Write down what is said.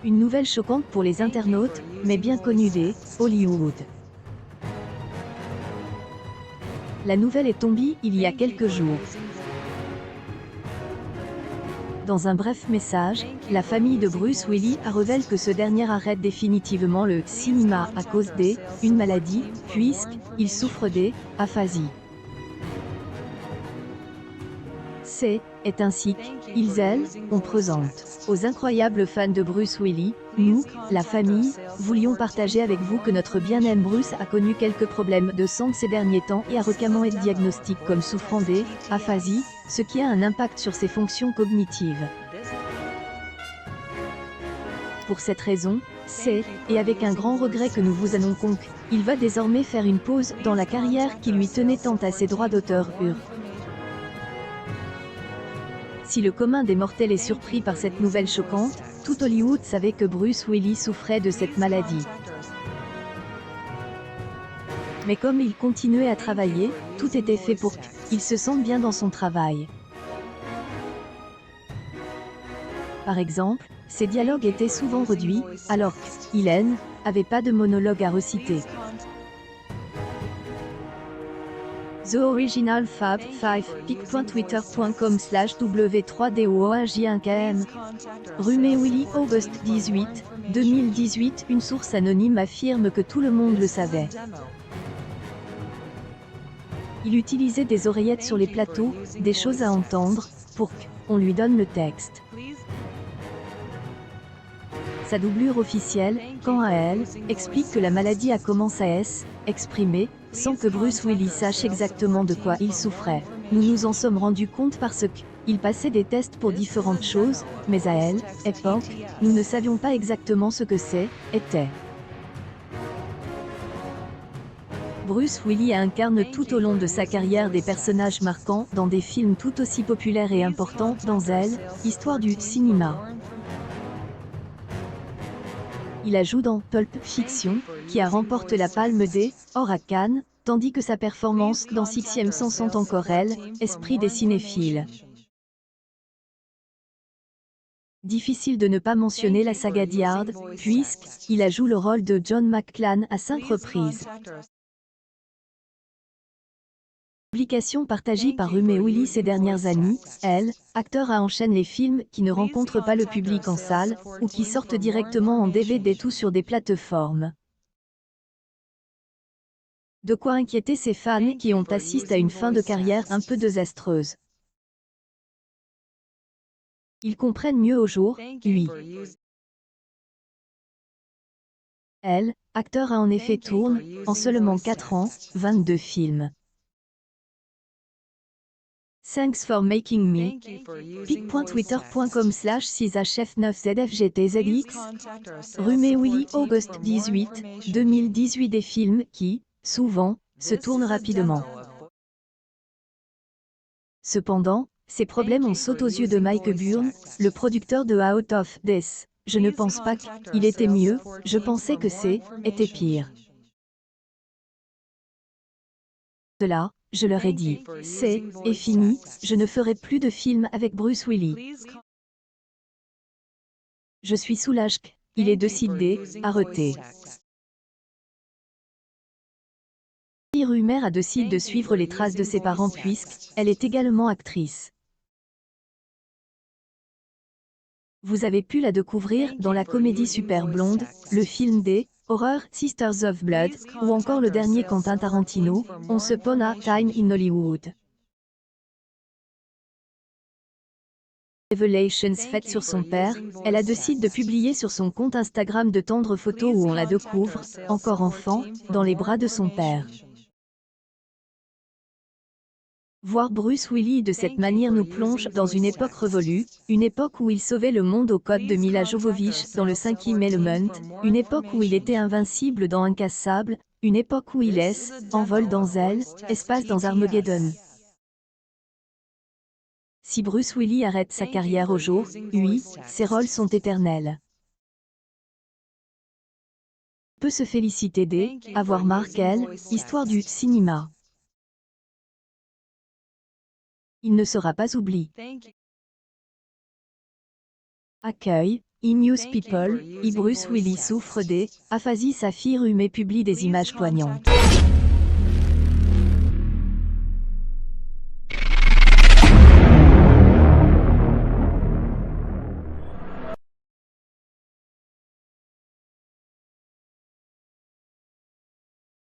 Une nouvelle choquante pour les internautes, mais bien connue des Hollywood. La nouvelle est tombée il y a quelques jours. Dans un bref message, la famille de Bruce Willis a révélé que ce dernier arrête définitivement le cinéma à cause une maladie, puisqu'il souffre d'aphasie. Est ainsi qu'ils on présente aux incroyables fans de Bruce Willis, nous, la famille, voulions partager avec vous que notre bien-aimé Bruce a connu quelques problèmes de santé ces derniers temps et a récemment été diagnostiqué comme souffrant d'aphasie, ce qui a un impact sur ses fonctions cognitives. Pour cette raison, et avec un grand regret que nous vous annonçons qu'il va désormais faire une pause dans la carrière qui lui tenait tant à ses droits d'auteur. Si le commun des mortels est surpris par cette nouvelle choquante, tout Hollywood savait que Bruce Willis souffrait de cette maladie. Mais comme il continuait à travailler, tout était fait pour qu'il se sente bien dans son travail. Par exemple, ses dialogues étaient souvent réduits, alors qu'il n'avait pas de monologue à reciter. The Original Fab 5, pic.twitter.com/w3dooj1km. Rumé Willy August 18, 2018. Une source anonyme affirme que tout le monde le savait. Il utilisait des oreillettes sur les plateaux, des choses à entendre, pour qu'on lui donne le texte. Sa doublure officielle, quant à elle, explique que la maladie a commencé à s'exprimer, sans que Bruce Willis sache exactement de quoi il souffrait. Nous nous en sommes rendus compte parce qu'il passait des tests pour différentes choses, mais à l'époque, nous ne savions pas exactement ce que était. Bruce Willis incarne tout au long de sa carrière des personnages marquants dans des films tout aussi populaires et importants dans l'histoire du cinéma. Il a joué dans Pulp Fiction, qui a remporté la Palme d'Or à Cannes, tandis que sa performance dans Sixième Sens sont encore esprit des cinéphiles. Difficile de ne pas mentionner la saga Die Hard, puisqu'il a joué le rôle de John McClane à 5 reprises. Publication partagée par Rumé Willis ces dernières années, acteur enchaîne les films qui ne rencontrent pas le public en salle, ou qui sortent directement en DVD tout sur des plateformes. De quoi inquiéter ses fans qui ont assisté à une fin de carrière un peu désastreuse. Ils comprennent mieux au jour, lui. Acteur a en effet tourné, en seulement 4 ans, 22 films. Thanks for making me. pic.twitter.com/6hf9zfgtzx. Rumé Willy August 18, 2018. Des films qui, souvent, se tournent rapidement. Cependant, ces problèmes ont sauté aux yeux de Mike Byrne, le producteur de Out of This. Je ne pense pas qu'il était mieux, je pensais que était pire. De là, je leur ai dit, est fini, je ne ferai plus de films avec Bruce Willis. Je suis soulagé qu'il est décidé d'arrêter. Rumère a décidé de suivre les traces de ses parents puisqu'elle est également actrice. Vous avez pu la découvrir dans la comédie Super Blonde, le film des Horror Sisters of Blood, ou encore le dernier Quentin Tarantino, Once Upon a Time in Hollywood. Révélations faites sur son père, elle a décidé de publier sur son compte Instagram de tendres photos où on la découvre, encore enfant, dans les bras de son père. Voir Bruce Willis de cette manière nous plonge dans une époque révolue, une époque où il sauvait le monde aux côtés de Mila Jovovich dans le 5e Element, une époque où il était invincible dans Incassable, une époque où il envole dans espace dans Armageddon. Si Bruce Willis arrête sa carrière au jour, ses rôles sont éternels. On peut se féliciter d'avoir marqué l'histoire du cinéma. Il ne sera pas oublié. Accueil, E-News People, Bruce Willis souffre des aphasie. Sa fille Rumé publie des images poignantes.